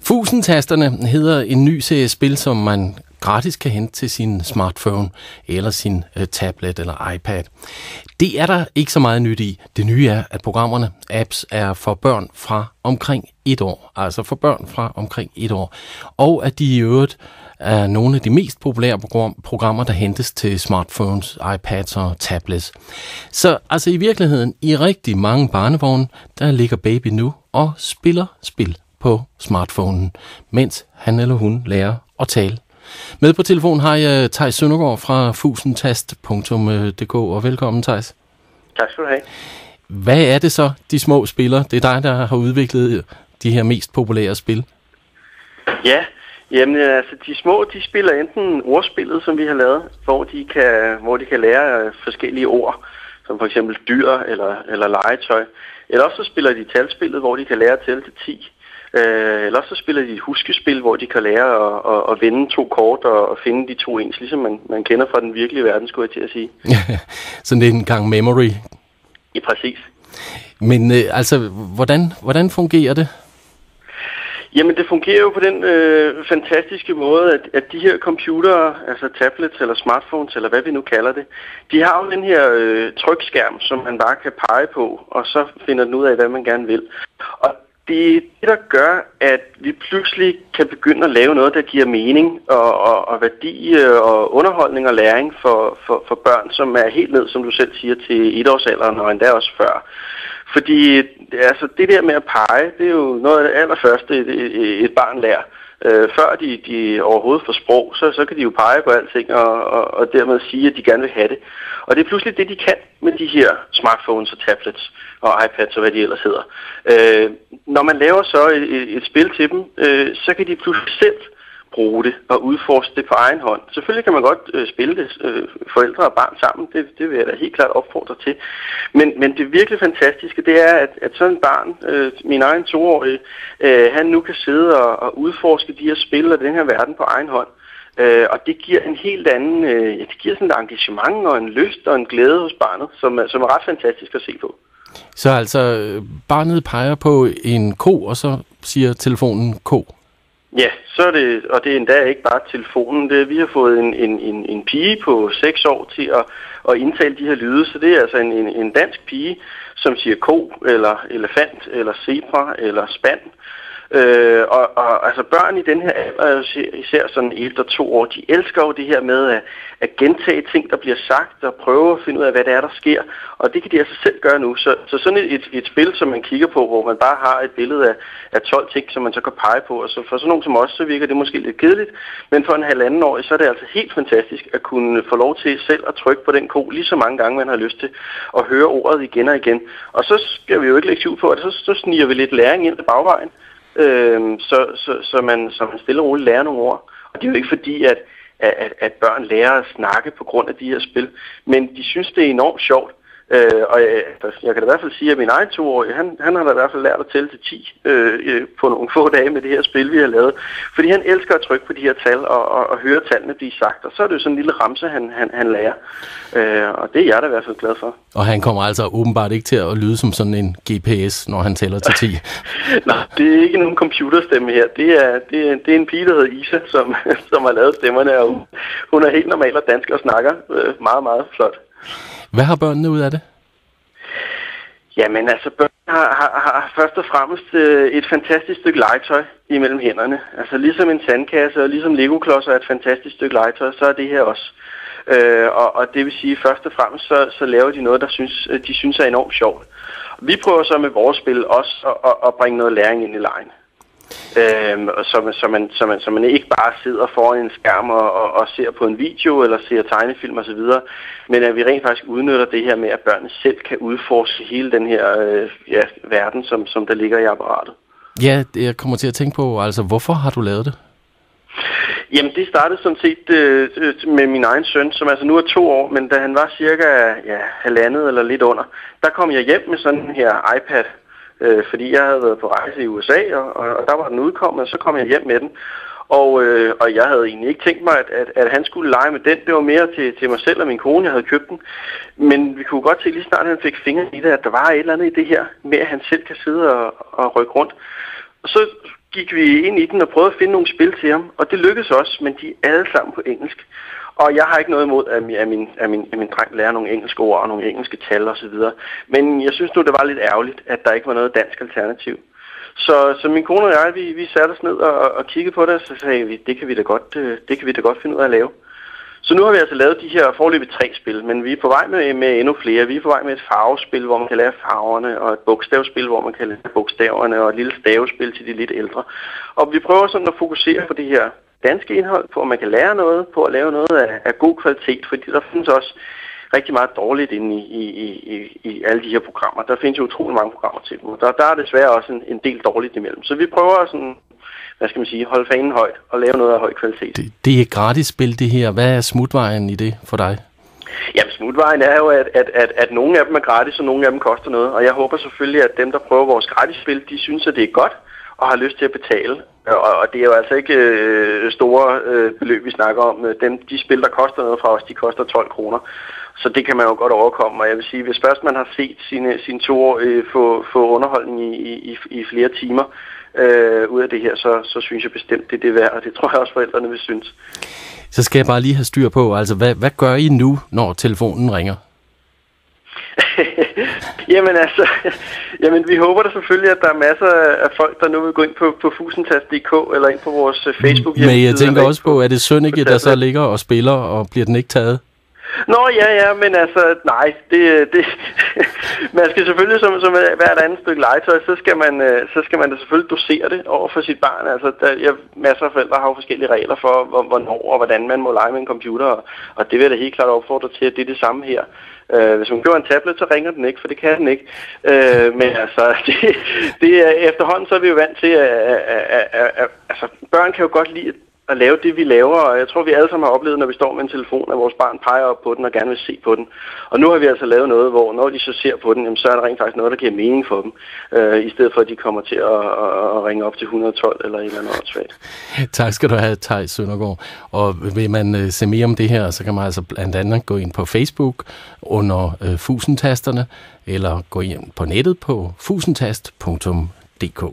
Fusentasterne hedder en ny serie spil, som man gratis kan hente til sin smartphone eller sin tablet eller iPad. Det er der ikke så meget nyt i. Det nye er, at programmerne, apps, er for børn fra omkring 1 år. Altså for børn fra omkring 1 år. Og at de i øvrigt er nogle af de mest populære programmer, der hentes til smartphones, iPads og tablets. Så altså i virkeligheden, i rigtig mange barnevogne, der ligger baby nu og spiller spil på smartphonen, mens han eller hun lærer at tale. Med på telefon har jeg Theis Søndergaard fra fusentast.dk, og velkommen, Theis. Tak skal du have. Hvad er det så, de små spiller? Det er dig, der har udviklet de her mest populære spil. Ja, jamen altså de små, de spiller enten ordspillet, som vi har lavet, hvor de kan lære forskellige ord, som for eksempel dyr eller legetøj. Eller også så spiller de talspillet, hvor de kan lære at tælle til 10. Eller også så spiller de et huskespil, hvor de kan lære at vende 2 kort og finde de 2 ens, ligesom man kender fra den virkelige verden, skulle jeg til at sige. Sådan det er en gang memory. Ja, præcis. Men altså, hvordan fungerer det? Jamen, det fungerer jo på den fantastiske måde, at de her computere, altså tablets eller smartphones, eller hvad vi nu kalder det, de har jo den her trykskærm, som man bare kan pege på, og så finder den ud af, hvad man gerne vil. Og det er det, der gør, at vi pludselig kan begynde at lave noget, der giver mening og værdi og underholdning og læring for børn, som er helt ned, som du selv siger, til 1-årsalderen og endda også før. Fordi altså, det der med at pege, det er jo noget af det allerførste, et barn lærer. Før de overhovedet får sprog, så kan de jo pege på alting og dermed sige, at de gerne vil have det. Og det er pludselig det, de kan med de her smartphones og tablets og iPads og hvad de ellers hedder. Når man laver så et spil til dem, så kan de pludselig selv bruge det og udforske det på egen hånd. Selvfølgelig kan man godt spille det forældre og barn sammen, det vil jeg da helt klart opfordre til. Men det virkelig fantastiske, det er, at sådan et barn, min egen 2-årige, han nu kan sidde og udforske de her spil og den her verden på egen hånd. Og det giver en helt anden, det giver sådan et engagement og en lyst og en glæde hos barnet, som er ret fantastisk at se på. Så altså, barnet peger på en ko, og så siger telefonen ko? Ja, så er det, og det er endda ikke bare telefonen. Vi har fået en pige på 6 år til at indtale de her lyde, så det er altså en dansk pige, som siger ko, eller elefant, eller zebra, eller spand. Og altså børn i den her alder, især sådan 1 og 2 år, de elsker jo det her med at gentage ting, der bliver sagt, og prøve at finde ud af, hvad det er, der sker. Og det kan de altså selv gøre nu. Så sådan et spil, som man kigger på, hvor man bare har et billede af 12 ting, som man så kan pege på. Og så for sådan nogen som os, så virker det måske lidt kedeligt. Men for en 1,5-årig, så er det altså helt fantastisk at kunne få lov til selv at trykke på den ko lige så mange gange, man har lyst til, og høre ordet igen og igen. Og så skal vi jo ikke lægge tvivl på, at så sniger vi lidt læring ind ad bagvejen. Så man stille og roligt lærer nogle ord. Og det er jo ikke fordi, at børn lærer at snakke på grund af de her spil, men de synes, det er enormt sjovt. Og jeg kan da i hvert fald sige, at min egen 2-årige, han har da i hvert fald lært at tælle til 10 på nogle få dage med det her spil, vi har lavet. Fordi han elsker at trykke på de her tal og høre tallene blive sagt. Og så er det jo sådan en lille ramse, han lærer. Og det er jeg da i hvert fald glad for. Og han kommer altså åbenbart ikke til at lyde som sådan en GPS, når han tæller til 10. Nej, det er ikke nogen computerstemme her. Det er en pige, der hedder Isa, som har lavet stemmerne. Og hun er helt normal og dansk og snakker meget, meget flot. Hvad har børnene ud af det? Jamen altså, børn har først og fremmest et fantastisk stykke legetøj imellem hænderne. Altså ligesom en sandkasse og ligesom Lego-klodser er et fantastisk stykke legetøj, så er det her også. Og det vil sige, først og fremmest så laver de noget, de synes er enormt sjovt. Vi prøver så med vores spil også at bringe noget læring ind i legen. Så man ikke bare sidder foran en skærm og ser på en video eller ser tegnefilm osv., men at vi rent faktisk udnytter det her med, at børnene selv kan udforske hele den her verden, som der ligger i apparatet. Ja, jeg kommer til at tænke på, altså hvorfor har du lavet det? Jamen det startede sådan set med min egen søn, som altså nu er 2 år, men da han var cirka 1,5 eller lidt under, der kom jeg hjem med sådan en her iPad. Fordi jeg havde været på rejse i USA, og der var den udkommet, og så kom jeg hjem med den. Og jeg havde egentlig ikke tænkt mig, at han skulle lege med den. Det var mere til mig selv og min kone, jeg havde købt den. Men vi kunne godt se lige snart, at han fik fingre i det, at der var et eller andet i det her, med at han selv kan sidde og rykke rundt. Og så gik vi ind i den og prøvede at finde nogle spil til ham, og det lykkedes også, men de er alle sammen på engelsk. Og jeg har ikke noget imod, at min dreng lærer nogle engelske ord og nogle engelske tal osv. Men jeg synes nu, det var lidt ærgerligt, at der ikke var noget dansk alternativ. Så min kone og jeg, vi satte os ned og kiggede på det, og så sagde vi, det kan vi da godt finde ud af at lave. Så nu har vi altså lavet de her foreløbig 3 spil, men vi er på vej med endnu flere. Vi er på vej med et farvespil, hvor man kan lære farverne, og et bogstavspil, hvor man kan lære bogstaverne, og et lille stavespil til de lidt ældre. Og vi prøver sådan at fokusere på det her danske indhold, på at man kan lære noget, på at lave noget af god kvalitet, fordi der findes også rigtig meget dårligt inde i alle de her programmer. Der findes jo utrolig mange programmer til dem, og der er desværre også en del dårligt imellem. Så vi prøver sådan, hvad skal man sige, holde fanen højt og lave noget af høj kvalitet. Det er gratis spil, det her. Hvad er smutvejen i det for dig? Jamen, smutvejen er jo, at nogle af dem er gratis, og nogle af dem koster noget. Og jeg håber selvfølgelig, at dem, der prøver vores gratis spil, de synes, at det er godt og har lyst til at betale. Og det er jo altså ikke store beløb, vi snakker om. De spil, der koster noget fra os, de koster 12 kroner. Så det kan man jo godt overkomme. Og jeg vil sige, hvis først man har set sine 2 år få underholdning i flere timer ud af det her, så synes jeg bestemt, det er værd. Og det tror jeg også, forældrene vil synes. Så skal jeg bare lige have styr på, altså hvad gør I nu, når telefonen ringer? Jamen vi håber da selvfølgelig, at der er masser af folk, der nu vil gå ind på fusentast.dk eller ind på vores Facebook. Men jeg tænker også på, at det Sønneke, der så ligger og spiller, og bliver den ikke taget? Nå, ja, men altså, nej, det man skal selvfølgelig, som hvert andet stykke legetøj, så skal man da selvfølgelig dosere det over for sit barn. Altså, masser af forældre har jo forskellige regler for, hvornår og hvordan man må lege med en computer, og det vil jeg da helt klart opfordre til, at det er det samme her. Hvis man køber en tablet, så ringer den ikke, for det kan den ikke. Men altså, efterhånden så er vi jo vant til, altså, børn kan jo godt lide at lave det, vi laver, og jeg tror, vi alle sammen har oplevet, når vi står med en telefon, at vores barn peger op på den og gerne vil se på den. Og nu har vi altså lavet noget, hvor når de så ser på den, jamen, så er der rent faktisk noget, der giver mening for dem, i stedet for, at de kommer til at ringe op til 112 eller et eller andet åndssvagt. Tak skal du have, Theis Søndergaard. Og vil man se mere om det her, så kan man altså blandt andet gå ind på Facebook under Fusentasterne, eller gå ind på nettet på fusentast.dk.